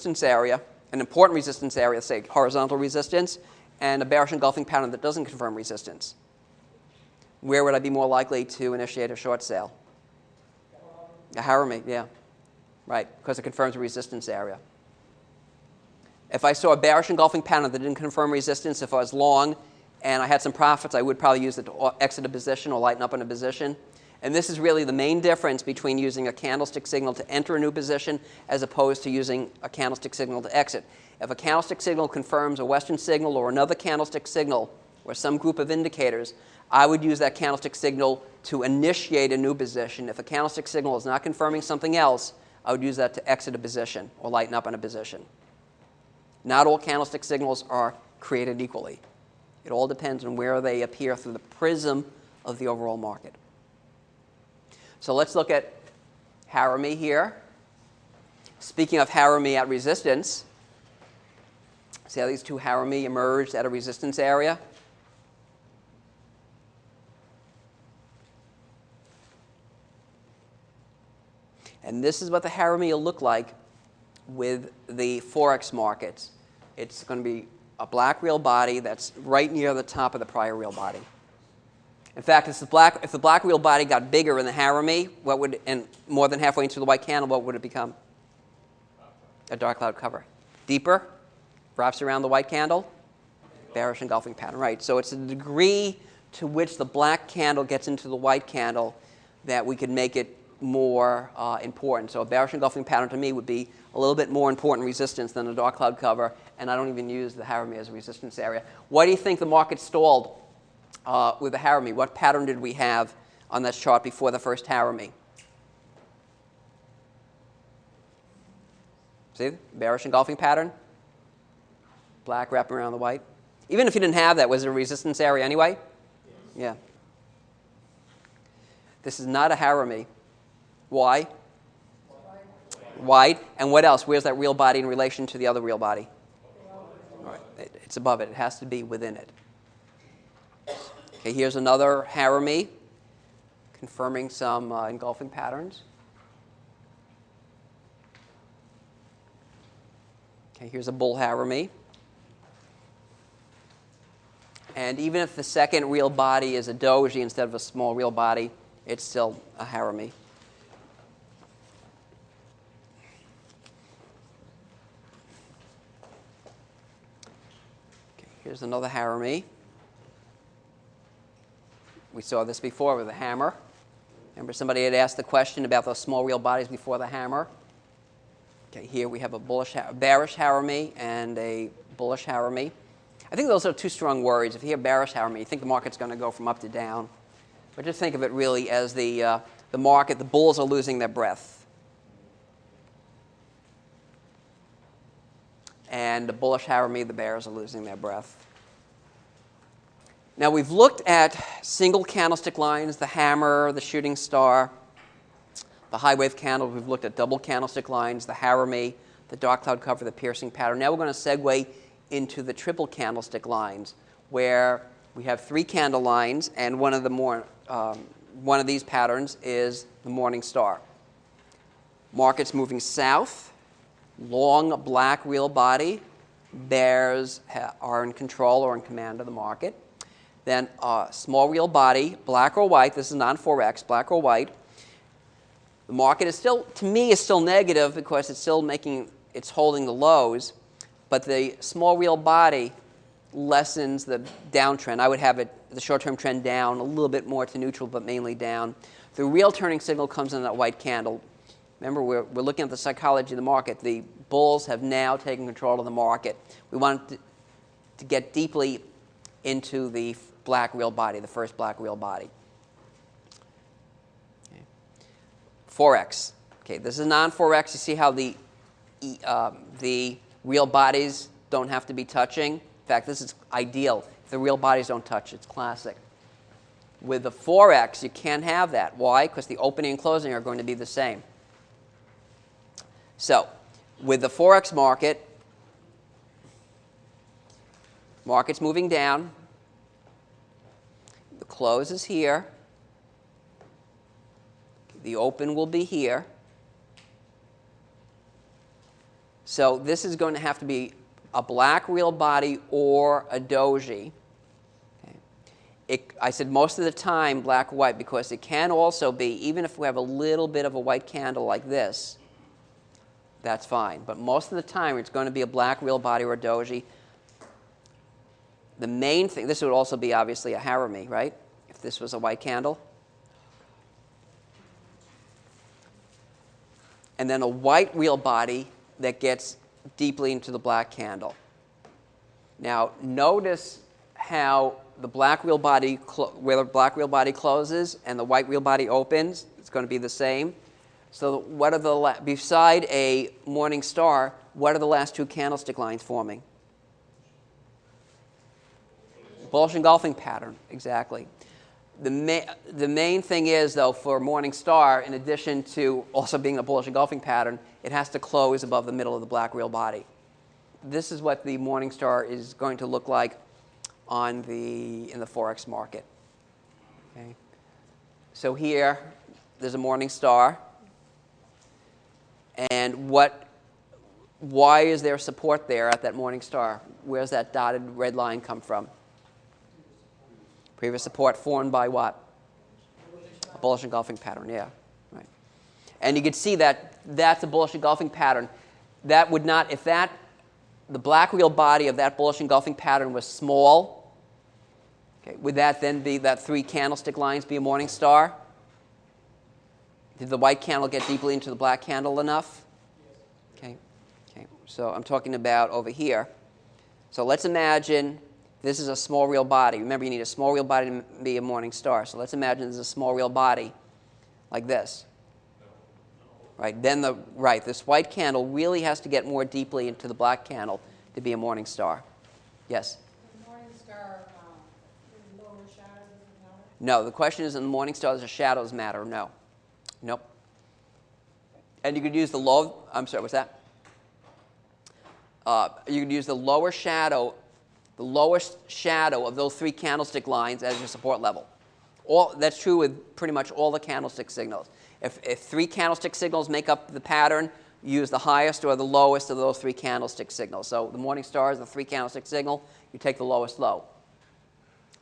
resistance area, an important resistance area, say horizontal resistance, and a bearish engulfing pattern that doesn't confirm resistance? Where would I be more likely to initiate a short sale? A Harami, yeah. Right, because it confirms a resistance area. If I saw a bearish engulfing pattern that didn't confirm resistance, if I was long and I had some profits, I would probably use it to exit a position or lighten up in a position. And this is really the main difference between using a candlestick signal to enter a new position as opposed to using a candlestick signal to exit. If a candlestick signal confirms a Western signal or another candlestick signal or some group of indicators, I would use that candlestick signal to initiate a new position. If a candlestick signal is not confirming something else, I would use that to exit a position or lighten up in a position. Not all candlestick signals are created equally. It all depends on where they appear through the prism of the overall market. So let's look at Harami here. Speaking of Harami at resistance, see how these two Harami emerged at a resistance area? And this is what the Harami will look like with the Forex markets. It's going to be a black real body that's right near the top of the prior real body. In fact, if the black real body got bigger in the Harami, and more than halfway into the white candle, what would it become? A dark cloud cover. Deeper, wraps around the white candle, bearish engulfing pattern. Right. So it's the degree to which the black candle gets into the white candle that we could make it more important. So a bearish engulfing pattern to me would be a little bit more important resistance than a dark cloud cover, and I don't even use the Harami as a resistance area. Why do you think the market stalled with the Harami? What pattern did we have on this chart before the first Harami? See, bearish engulfing pattern, black wrapping around the white. Even if you didn't have that, was it a resistance area anyway? Yes. Yeah. This is not a Harami. Why? White. And what else? Where's that real body in relation to the other real body? All right. It's above it. It has to be within it. Okay, here's another Harami confirming some engulfing patterns. Okay, here's a bull Harami. And even if the second real body is a doji instead of a small real body, it's still a Harami. Okay, here's another Harami. We saw this before with the hammer. Remember somebody had asked the question about those small real bodies before the hammer? Okay, here we have a bearish Harami and a bullish Harami. I think those are two strong words. If you hear bearish Harami, you think the market's going to go from up to down. But just think of it really as the market, the bulls are losing their breath. And the bullish Harami, the bears are losing their breath. Now we've looked at single candlestick lines, the hammer, the shooting star, the high wave candle. We've looked at double candlestick lines, the Harami, the dark cloud cover, the piercing pattern. Now we're going to segue into the triple candlestick lines, where we have three candle lines, and one of these patterns is the morning star. Markets moving south, long black real body, bears are in control or in command of the market. Then small real body, black or white. This is non-4x, black or white. The market is still, to me, is still negative because it's still it's holding the lows. But the small real body lessens the downtrend. I would have the short-term trend down a little bit more to neutral, but mainly down. The real turning signal comes in that white candle. Remember, we're looking at the psychology of the market. The bulls have now taken control of the market. We want to get deeply into the black real body, the first black real body. Okay. 4x. Okay, this is non-4x. You see how the real bodies don't have to be touching. In fact, this is ideal. If the real bodies don't touch, it's classic. With the 4x, you can't have that. Why? Because the opening and closing are going to be the same. So, with the 4x market, market's moving down. The close is here. The open will be here. So this is going to have to be a black real body or a doji. I said most of the time black or white because it can also be, even if we have a little bit of a white candle like this, that's fine. But most of the time it's going to be a black real body or a doji. The main thing, this would also be obviously a harami, right? If this was a white candle. And then a white real body that gets deeply into the black candle. Now notice how the black real body, where the black real body closes and the white real body opens, it's going to be the same. So what are the, beside a morning star, what are the last two candlestick lines forming? Bullish engulfing pattern, exactly. The main thing is, though, for morning star, in addition to also being a bullish engulfing pattern, it has to close above the middle of the black real body. This is what the morning star is going to look like in the Forex market. Okay. So here, there's a morning star. And why is there support there at that morning star? Where's that dotted red line come from? Previous support formed by what? A bullish engulfing pattern, yeah. Right. And you can see that that's a bullish engulfing pattern. That would not, if the black real body of that bullish engulfing pattern was small, okay, would that then be that three candlestick lines be a morning star? Did the white candle get deeply into the black candle enough? Okay. Okay. So I'm talking about over here. So let's imagine this is a small real body. Remember, you need a small real body to be a morning star. So let's imagine there's a small real body like this. Right. Then this white candle really has to get more deeply into the black candle to be a morning star. Yes? The morning star, the lower shadow doesn't matter? No. The question is, in the morning star, does the shadows matter? No. Nope. And you could use the low. I'm sorry. What's that? You could use the lowest shadow of those three candlestick lines as your support level. That's true with pretty much all the candlestick signals. If three candlestick signals make up the pattern, you use the highest or the lowest of those three candlestick signals. So the morning star is the three candlestick signal. You take the lowest low.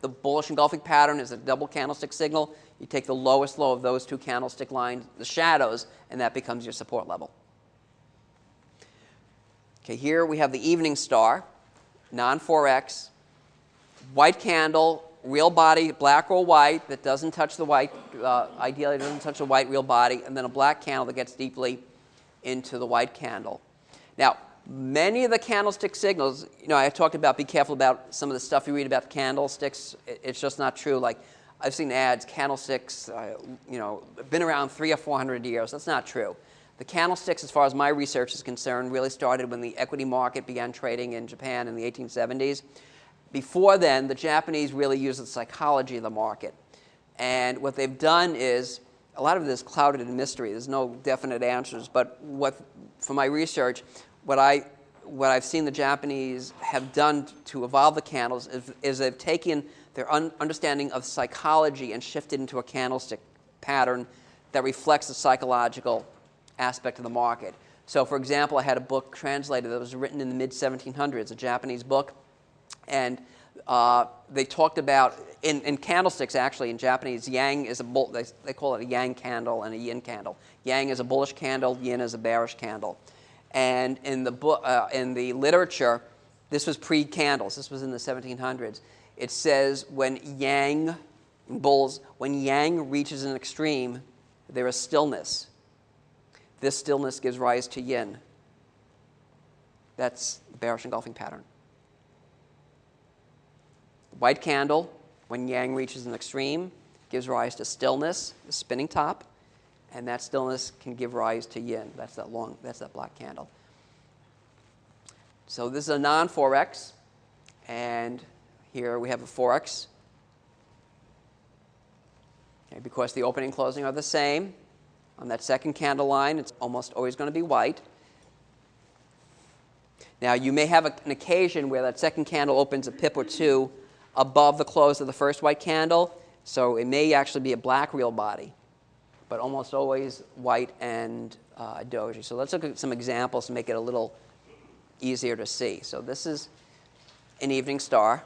The bullish engulfing pattern is a double candlestick signal. You take the lowest low of those two candlestick lines, the shadows, and that becomes your support level. Okay, here we have the evening star, non-4x, white candle, real body, black or white, that doesn't touch the white, ideally doesn't touch the white real body, and then a black candle that gets deeply into the white candle. Now, many of the candlestick signals, I talked about be careful about some of the stuff you read about candlesticks. It's just not true. Like, I've seen ads, candlesticks, been around 300 or 400 years. That's not true. The candlesticks, as far as my research is concerned, really started when the equity market began trading in Japan in the 1870s. Before then, the Japanese really used the psychology of the market. And what they've done is, a lot of this is clouded in mystery. There's no definite answers. But for my research, what I've seen the Japanese have done to evolve the candles is they've taken their understanding of psychology and shifted into a candlestick pattern that reflects the psychological aspect of the market. So, for example, I had a book translated that was written in the mid-1700s, a Japanese book, and they talked about, in candlesticks actually, in Japanese, yang is they call it a yang candle and a yin candle. Yang is a bullish candle, yin is a bearish candle. And in the literature, this was pre-candles, this was in the 1700s, it says when yang reaches an extreme, there is stillness. This stillness gives rise to yin. That's the bearish engulfing pattern. White candle, when yang reaches an extreme, gives rise to stillness, the spinning top, and that stillness can give rise to yin. That's that black candle. So this is a non-4x, and here we have a 4x. Okay, because the opening and closing are the same. On that second candle line, it's almost always going to be white. Now, you may have an occasion where that second candle opens a pip or two above the close of the first white candle, so it may actually be a black real body, but almost always white and doji. So let's look at some examples to make it a little easier to see. So this is an evening star.